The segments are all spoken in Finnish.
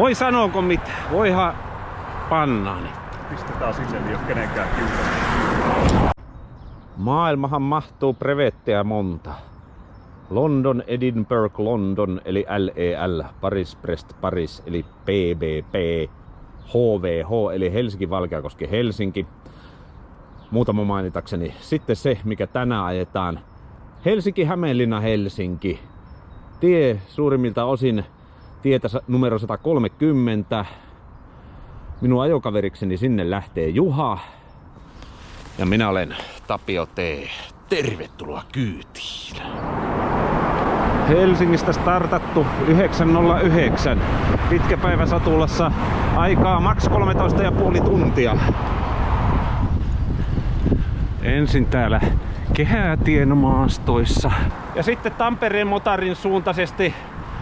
Voi sanooko mitä? Voihan pannaani. Pistetään sinne, niin jos kenenkään kiusaa. Maailmahan mahtuu brevettejä monta. London, Edinburgh, London eli LEL, Paris, Brest, Paris eli PBP, HVH eli Helsinki, Valkeakoski, Helsinki. Muutama mainitakseni. Sitten se, mikä tänään ajetaan. Helsinki, Hämeenlinna, Helsinki. Tie suurimmilta osin tietä numero 130. Minun ajokaverikseni sinne lähtee Juha. Ja minä olen Tapio T. Tervetuloa kyytiin. Helsingistä startattu 9.09. Pitkä päivä satulassa. Aikaa maks 13,5 tuntia. Ensin täällä Kehätien maastoissa. Ja sitten Tampereen motarin suuntaisesti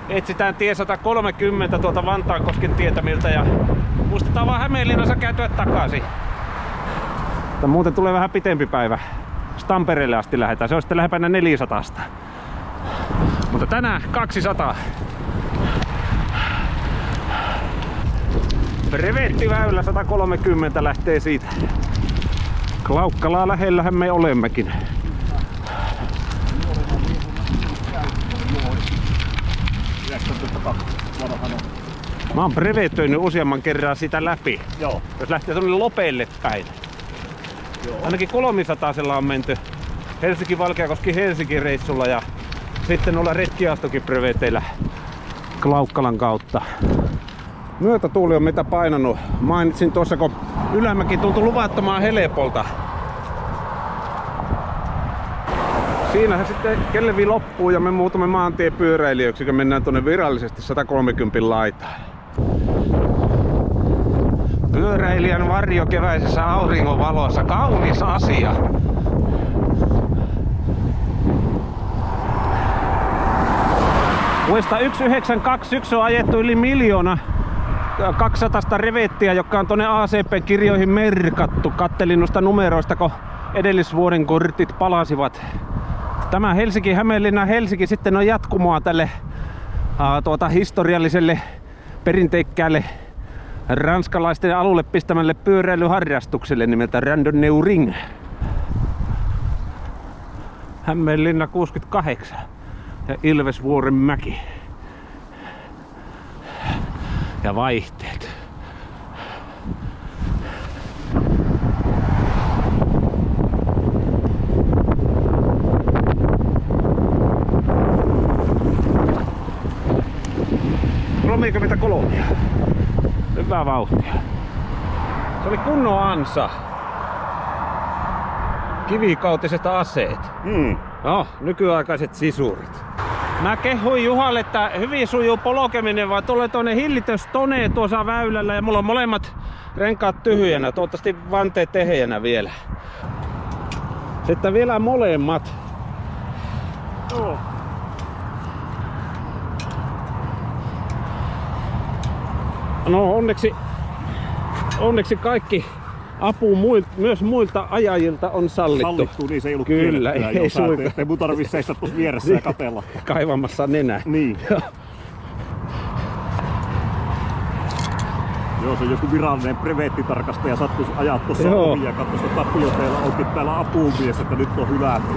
etsitään tie 130 tuolta Vantaankosken tietämiltä ja muistetaan vaan Hämeenlinnassa kääntyä takaisin. Mutta muuten tulee vähän pitempi päivä. Tampereelle asti lähdetään. Se on sitten lähempänä 400. Mutta tänään 200. Brevettiväylä 130 lähtee siitä. Klaukkalaa lähellähän me olemmekin. Mä oon brevetöinyt useamman kerran sitä läpi. Joo. Jos lähtee semmonen Lopelle päin. Joo. Ainakin 300 on menty Helsinki, Valkeakoski, Helsinki reissulla ja sitten olla retkiaastokin breveteillä Klaukkalan kautta. Myötätuuli on mitä painanut. Mainitsin tuossa, kun ylämäki tuntui luvattoman helpolta. Siinähän sitten kellevi loppuu ja me muutamme maantiepyöräilijöiksi, kun mennään tuonne virallisesti 130 laitaan. Pyöräilijän varjo keväisessä auringonvalossa. Kaunis asia. Vuodesta 1991 on ajettu yli 1 200 revettiä, jotka on tuonne ACP-kirjoihin merkattu. Kattelin noista numeroista, kun edellisvuoden kortit palasivat. Tämä Helsinki, Hämeenlinna, Helsinki sitten on jatkumoa tälle historialliselle perinteikkäälle ranskalaisten alulle pistämälle pyöräilyharrastukselle nimeltä Randonneuring. Hämeenlinna 68 ja Ilvesvuoren mäki. Ja vaihteet. Kolmia. Hyvää vauhtia. Se oli kunnon ansa. Kivikautiset aseet. No, nykyaikaiset sisurit. Mä kehuin Juhalle, että hyvin sujuu polkeminen, vaan tulee tuonne hillitöstone tuossa väylällä ja mulla on molemmat renkaat tyhjänä, toivottavasti vanteet ehjänä vielä. Sitten vielä molemmat. Joo. No onneksi kaikki apu myös muilta ajajilta on sallittu. Sallittu, niin se ei ollut kyllä, ei suinkaan. Ei mun tarvitse seistä tuossa vieressä ja katella. Kaivamassa nenää. Niin. Joo, se joku virallinen brevettitarkastaja sattuisi ajaa tuossa ohi ja katsoi, että Tapio teillä onkin täällä apumies, että nyt on hylätty.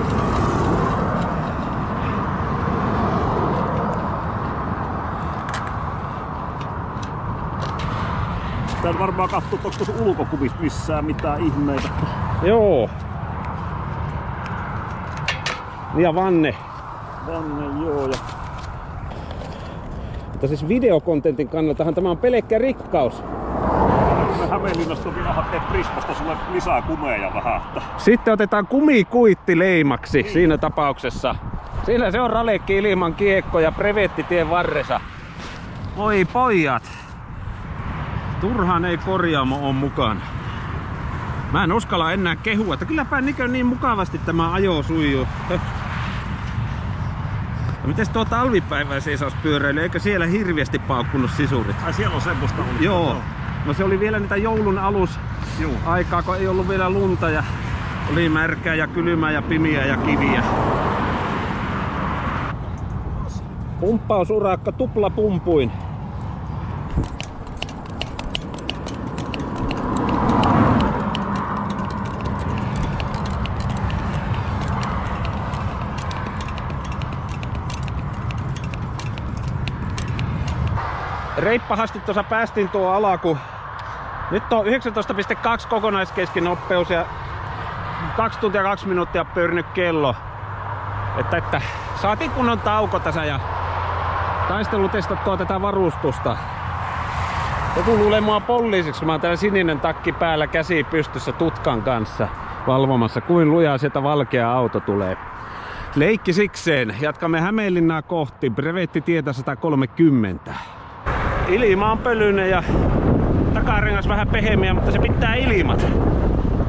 Tää varmaan katsoo, onko tuossa ulkokuvista missään mitään ihmeitä. Joo. Ja vanne. Vanne, joo. Ja... Mutta siis videokontentin kannaltahan tämä on pelkkä rikkaus. Me Hämeenlinnasta on vielä hakea Prismasta sulle lisää kumeja vähän. Sitten otetaan kumikuitti leimaksi siinä tapauksessa. Siinä se on ralekki ilman kiekko ja brevettitien varressa. Oi pojat. Turhaan ei korjaamo ole mukana. Mä en uskalla enää kehua, että kylläpä niin mukavasti tämä ajo sujuu. Mites tuo talvipäiväiseisaspyöräily, eikö siellä hirveästi paukkunut sisurit? Ai siellä on semmoista ollut. Joo. No se oli vielä niitä joulun aikaa, kun ei ollut vielä lunta ja oli märkää ja kylmää ja pimiä ja kiviä. Pumppausurakka tuplapumpuin. Reippahasti tuossa päästiin tuo alaku. Nyt on 19,2 kokonaiskeskinopeus ja 2 tuntia 2 minuuttia pyörinyt kello. Että saatiin kunnon tauko tässä ja taistelutestattua tätä varustusta. Joku luulee mua poliisiksi, kun mä oon täällä sininen takki päällä, käsi pystyssä tutkan kanssa valvomassa, kuin lujaa sieltä valkea auto tulee. Leikki sikseen. Jatkamme Hämeenlinnaa kohti. Brevettitietä 130. Ilma on pölyinen ja takarengas vähän pehmeä, mutta se pitää ilmat.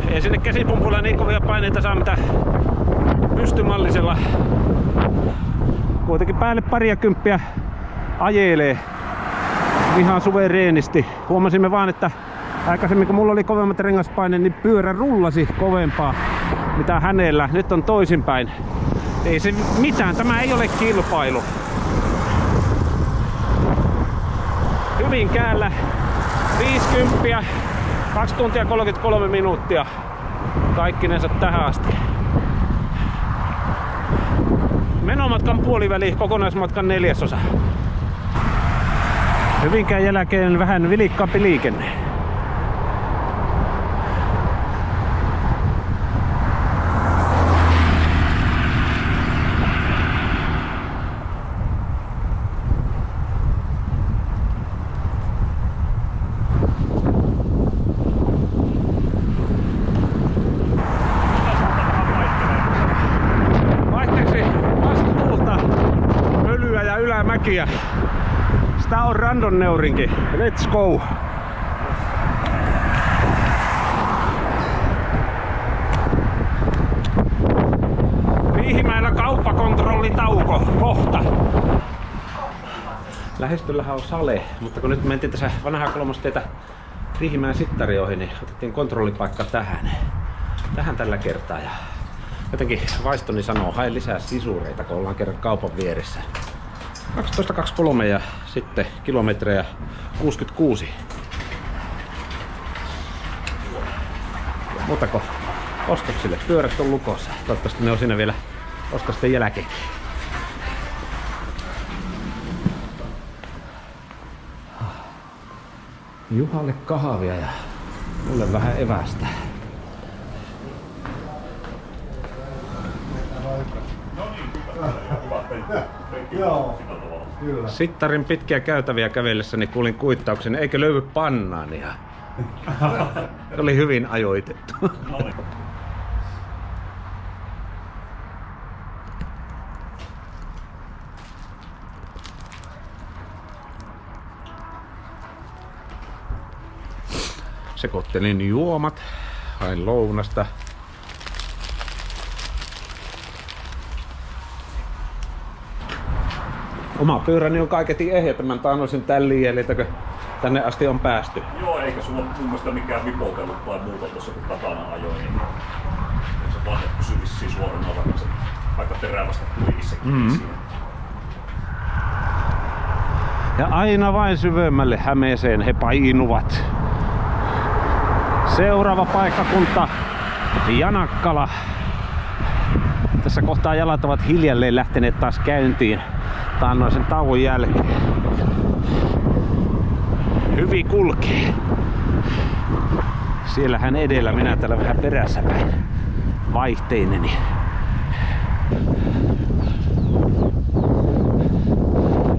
Ei sinne käsipumpulla niin kovia paineita saa mitä pystymallisella. Kuitenkin päälle pariakymppiä ajelee ihan suvereenisti. Huomasimme vaan, että aikaisemmin kun mulla oli kovemmat rengaspaine, niin pyörä rullasi kovempaa mitä hänellä. Nyt on toisinpäin. Ei se mitään, tämä ei ole kilpailu. Hyvinkäällä 50, 2 tuntia 33 minuuttia kaikkinensa tähän asti. Menomatkan puoliväli, kokonaismatkan 1/4. Hyvinkään jälkeen vähän vilikkaampi liikenne. Mäkiä. Sitä on randonneurinki. Let's go! Riihimäellä kauppakontrollitauko. Kohta. Lähestöllähän on sale, mutta kun nyt mentiin tässä vanhaa kolmostietä Riihimäen sittari ohi, niin otettiin kontrollipaikka tähän tällä kertaa. Ja jotenkin vaistoni sanoo, hae lisää sisureita, kun ollaan kerran kaupan vieressä. 12.23 ja sitten kilometrejä 66. Muutako ostoksille? Pyörät on lukossa. Toivottavasti ne on siinä vielä ostosten jälkeenkin. Juhalle kahvia ja mulle vähän evästä. Joo, kyllä. Sittarin pitkiä käytäviä kävellessäni kuulin kuittauksen, eikö löydy bannaania? Se oli hyvin ajoitettu. Sekoittelin juomat, hain lounasta. Oma pyöräni on kaiketin ehjä tämän taannoisen tälliin, eli tänne asti on päästy. Joo, eikä sulla mun mielestä mikään vipoutellut tai muuta tuossa kun takana ajoin, niin se vahde pysyi vissiin suorana, vaikka se aika terävästä kuivissakin. Ja aina vain syvemmälle Hämeeseen he painuvat. Seuraava paikkakunta Janakkala. Tässä kohtaa jalat ovat hiljalleen lähteneet taas käyntiin taannoisen tauon jälkeen. Hyvin kulkee. Siellähän edellä, minä täällä vähän perässä päin vaihteineni.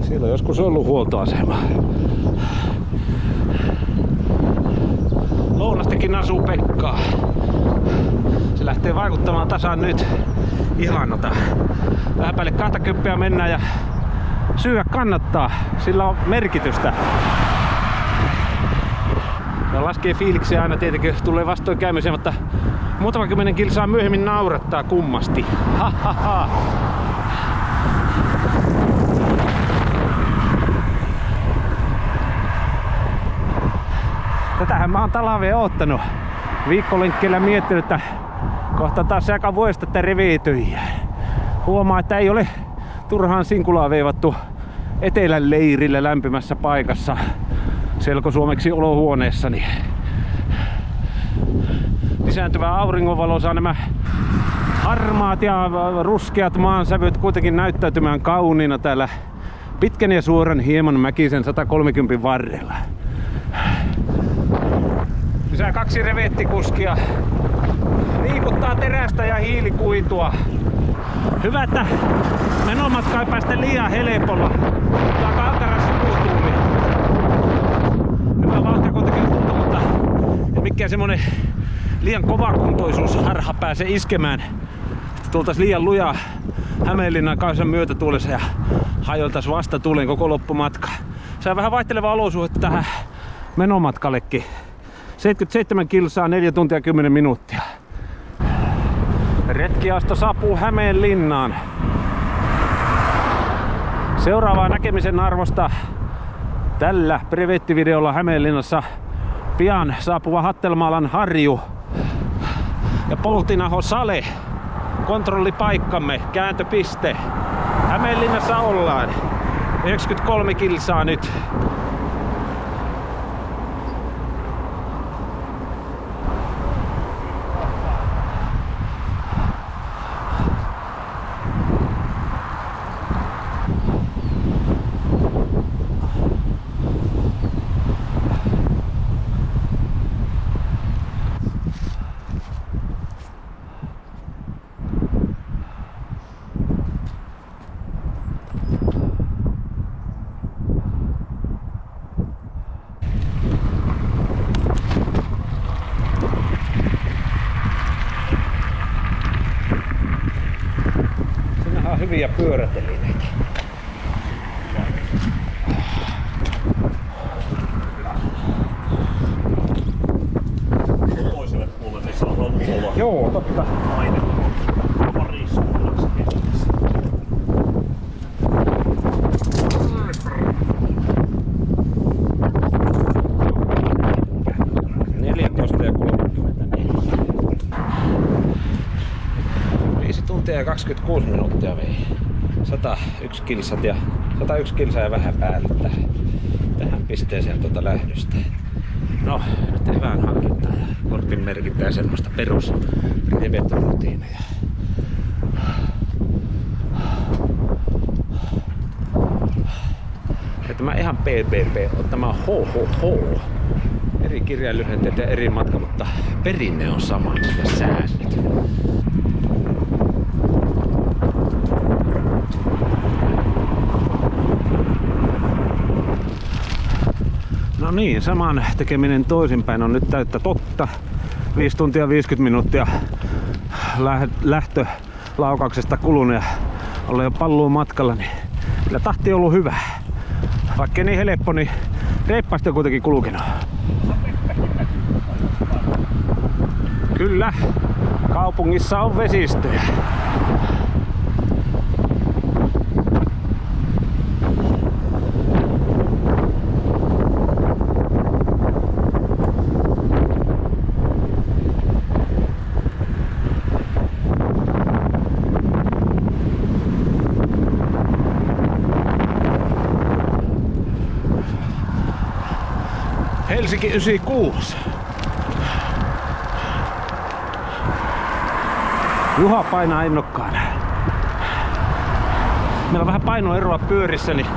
Siellä on joskus ollut huoltoasema. Lounastakin asuu Pekkaa. Se lähtee vaikuttamaan tasan nyt. Ihanota. Vähän päälle 20 mennään ja syödä kannattaa. Sillä on merkitystä. Ja laskee fiiliksiä aina tietenkin tulee vastoinkäymiseen, mutta muutama 10 kilsaa myöhemmin naurattaa kummasti. Ha, ha, ha. Tätähän mä oon talveen oottanut. Viikkolenkkeellä miettinyt, että kohta taas aika vuodesta tätä reviytyjä. Huomaa, että ei ole turhaan sinkulaa veivattu etelän leirillä lämpimässä paikassa selkosuomeksi olohuoneessani. Lisääntyvä auringonvalo saa nämä harmaat ja ruskeat maansävyt kuitenkin näyttäytymään kauniina täällä pitkän ja suoran hieman mäkisen 130 varrella. Lisää 2 revettikuskia liikuttaa terästä ja hiilikuitua. Hyvä, että menomatka ei päästä liian helpolla. Aika ankara sivutuuli. Hyvä vauhtia kuitenkin tuntuu, mutta ei mikään semmonen liian kovakuntoisuusharha pääse iskemään. Sitten tultais liian lujaa Hämeenlinnan kansan myötätuulessa ja hajoiltais vastatuuleen koko loppumatka. Saa vähän vaihtelevaa olosuhdetta tähän menomatkallekin. 77 kilsaa, 4 tuntia 10 minuuttia. Retkiasto saapuu Hämeenlinnaan. Seuraavaa näkemisen arvosta tällä brevettivideolla Hämeenlinnassa pian saapuva Hattelmaalan Harju ja Poltinaho Sale. Kontrollipaikkamme, kääntöpiste. Hämeenlinnassa ollaan. 93 kilsaa nyt. Hyviä pyörätelineitä. Toiselle puolelle niin saa olla. Joo, totta. Aine parissa. 14 ja 34. 5 tuntia ja 26 minuuttia vei. 101 kilsat ja 101 kilsaa ja vähän päälle tähän pisteeseen lähdöstä. No, nyt evään hankintaa ja kortin merkintää ja semmoista perus revettorutiineja. Ja tämä ihan PPP on tämä HHH. Eri kirjainlyhenteet ja eri matka, mutta perinne on sama ja säännöt. No niin, saman tekeminen toisinpäin on nyt täyttä totta. 5 tuntia 50 minuuttia lähtölaukauksesta kulunut ja ollaan jo palluun matkalla, niin kyllä tahti on ollut hyvä. Vaikka niin helppo, niin reippaasti on kuitenkin kulkenut. Kyllä, kaupungissa on vesistöjä. Helsinki 96. Juha painaa innokkaana. Meillä on vähän painoeroa pyörissä, niin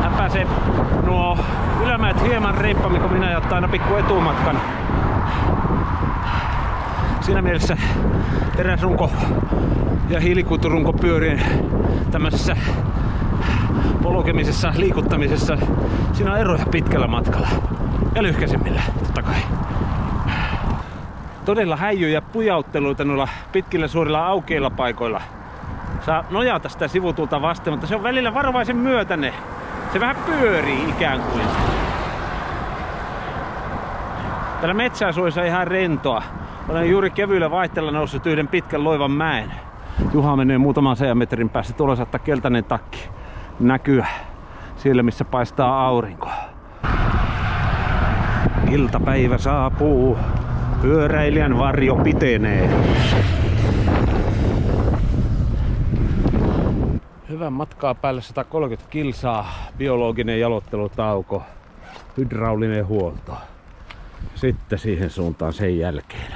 hän pääsee nuo ylämäet hieman reippaammin kuin minä ja ottaa aina pikku etumatkan. Siinä mielessä teräsrunko ja hiilikuiturunko pyörien tämmöisessä polkemisessa, liikuttamisessa. Siinä on eroja pitkällä matkalla. Ja lyhkäisimmillä, totta kai. Todella häijyjä pujautteluita noilla pitkillä suorilla aukeilla paikoilla. Saa nojata sitä sivutulta vasten, mutta se on välillä varovaisen myötäne. Se vähän pyörii ikään kuin. Täällä metsäsuojassa ihan rentoa. Olen juuri kevyillä vaihteella noussut yhden pitkän loivan mäen. Juha menee muutaman 100 metrin päässä. Tuolla saattaa keltainen takki näkyä siellä, missä paistaa aurinko. Iltapäivä saapuu. Pyöräilijän varjo pitenee. Hyvän matkaa päälle 130 kilsaa. Biologinen jalottelutauko. Hydraulinen huolto. Sitten siihen suuntaan sen jälkeen.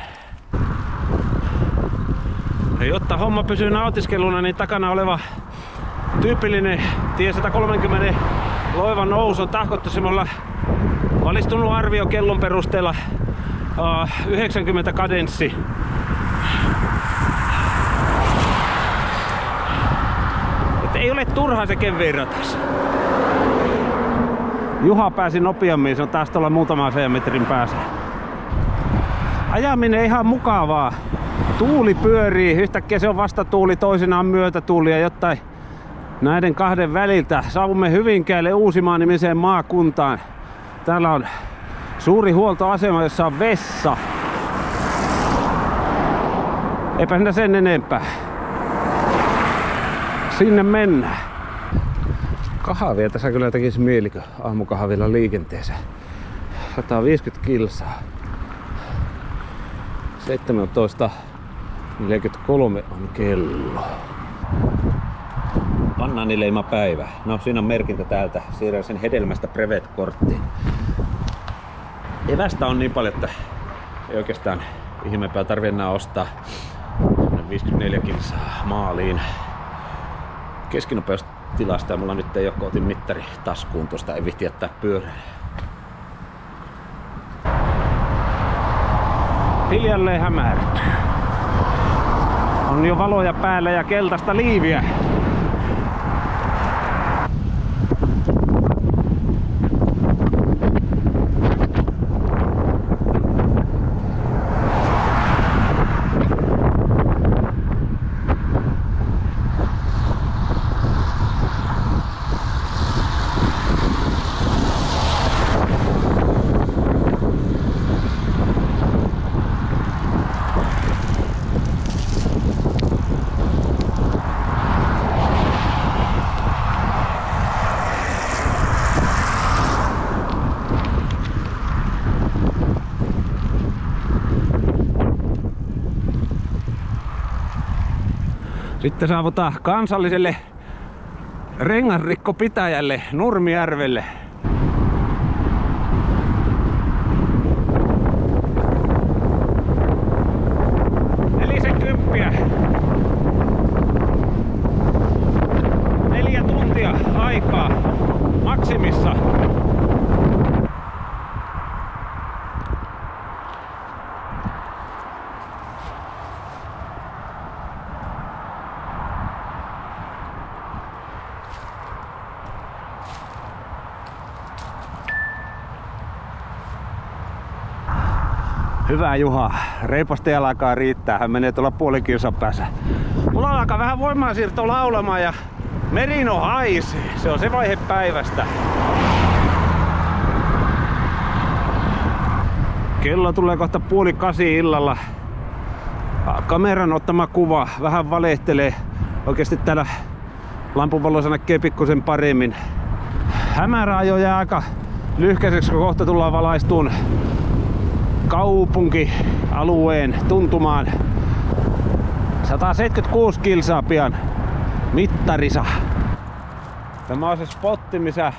Ja jotta homma pysyy nautiskeluna, niin takana oleva Tyypillinen tie 130 loivan nousu on tahkottosimalla valistunut arvio kellon perusteella 90 kadenssi. Et ei ole turha se kevyen ratas. Juha pääsi nopeammin, se on taas tuolla muutaman 100 metrin päässä. Ajaminen ihan mukavaa. Tuuli pyörii, yhtäkkiä se on vastatuuli, toisinaan myötätuuli ja jotain näiden kahden väliltä. Saavumme Hyvinkäälle Uusimaan nimiseen maakuntaan. Täällä on suuri huoltoasema, jossa on vessa. Eipä sinä sen enempää. Sinne mennään. Kahvia tässä kyllä tekisi mielikö aamukahvilla liikenteeseen. 150 kilsaa. 17:43 on kello. Banaanileima päivä. No siinä on merkintä täältä. Siirrän sen hedelmästä Brevet-korttiin. Evästä on niin paljon, että ei oikeastaan ihmeempää tarvitse enää ostaa. 54 kilsaa maaliin. Keskinopeustilasta ja mulla nyt ei ole, kun otin mittari taskuun tuosta, ei vihti jättää pyörällä. Hiljalleen hämärtyy. On jo valoja päällä ja keltaista liiviä. Sitten saavutaan kansalliselle rengasrikkopitäjälle Nurmijärvelle. Nelisenkymppiä. 4 tuntia aikaa maksimissa. Hyvä Juha, reipasta jalkaa riittää, hän menee tuolla puolen kilsan päässä. Mulla alkaa vähän voimansiirto laulamaan ja merino haisee, se on se vaihe päivästä. Kello tulee kohta 7:30 illalla. Kameran ottama kuva vähän valehtelee. Oikeesti täällä lampunvalossa näkee pikkusen paremmin. Hämärä ajo jää aika lyhkäiseksi, kun kohta tullaan valaistuun kaupunkialueen tuntumaan. 176 kilsaa pian mittarissa. Tämä on se spotti, missä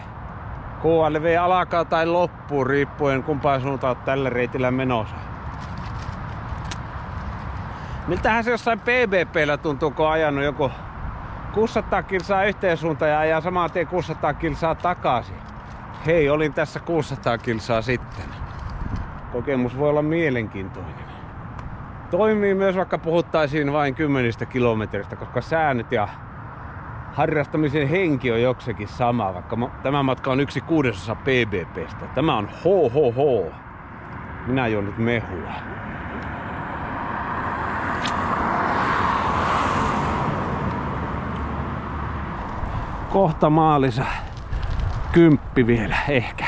KLV alkaa tai loppuu, riippuen kumpaan suuntaan olet tällä reitillä menossa. Miltähän se jossain PBP:llä tuntuu, kun on ajanut joku 600 kilsaa yhteen suuntaan ja ajaa samaan tien 600 kilsaa takaisin. Hei, olin tässä 600 kilsaa sitten. Kokemus voi olla mielenkiintoinen. Toimii myös, vaikka puhuttaisiin vain 10 kilometristä, koska säännöt ja harrastamisen henki on jokseenkin sama, vaikka tämä matka on 1/6 PBP:stä. Tämä on HHH. Minä juon nyt mehua. Kohta maalissa 10 vielä ehkä.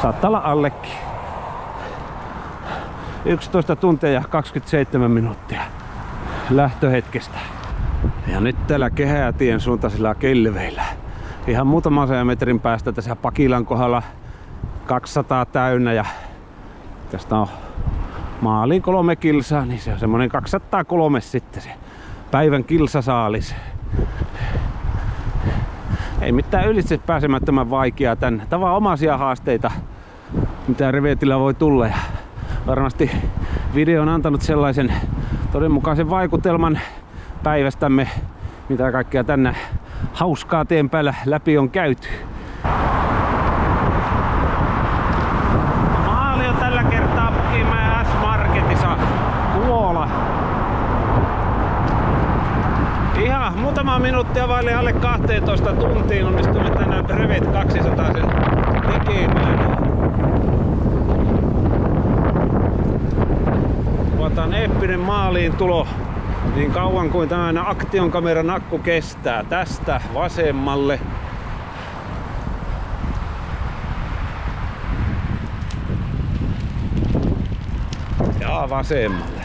Saattaa olla allekin. 11 tuntia ja 27 minuuttia lähtöhetkestä. Ja nyt täällä Kehätien suuntaisilla kelveillä. Ihan muutaman 100 metrin päästä tässä Pakilan kohdalla 200 täynnä ja tästä on maaliin 3 kilsaa, niin se on semmonen 203 sitten se päivän kilsasaalis. Ei mitään ylitse pääsemättömän vaikeaa tänne. Tavanomaisia haasteita, mitä revetillä voi tulla. Ja varmasti video on antanut sellaisen todenmukaisen vaikutelman päivästämme, mitä kaikkea tänne hauskaa tien päällä läpi on käyty. Maali on tällä kertaa Pukimäen S-Marketissa Kuola. Ihan muutama minuuttia vaille alle 12 tuntiin onnistumme tänään Brevet 200 tekemään. Luotaan eeppinen maaliin tulo niin kauan kuin tämä Action kameran akku kestää. Tästä vasemmalle. Ja vasemmalle.